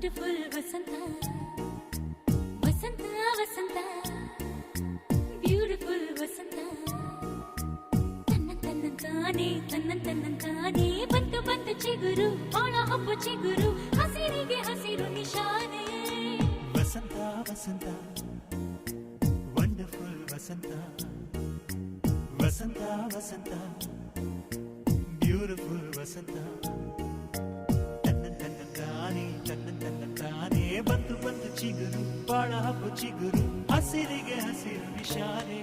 wonderful ವಸಂತ ವಸಂತ ವಸಂತ beautiful ವಸಂತ ತನ್ನಂತಾನೆ ಬಂತು ಬಂತು ಚಿಗುರು ಒಳ ಹಬ್ಬ ಚಿಗುರು ಹಸಿರಿಗೆ ಹಸಿರು ನಿಶಾನೆ ವಸಂತ ವಸಂತ ವಂಡರ್ಫುಲ್ ವಸಂತ ವಸಂತ ವಸಂತ ಬ್ಯೂಟಿಫುಲ್ ವಸಂತ ತನ್ನಂತಾನೆ ಬಂತು ಬಂತು ಚಿಗುರು ಬಾಳ ಹಬ್ಬ ಚಿಗುರು ಹಸಿರಿಗೆ ಹಸಿರು ನಿಶಾನೆ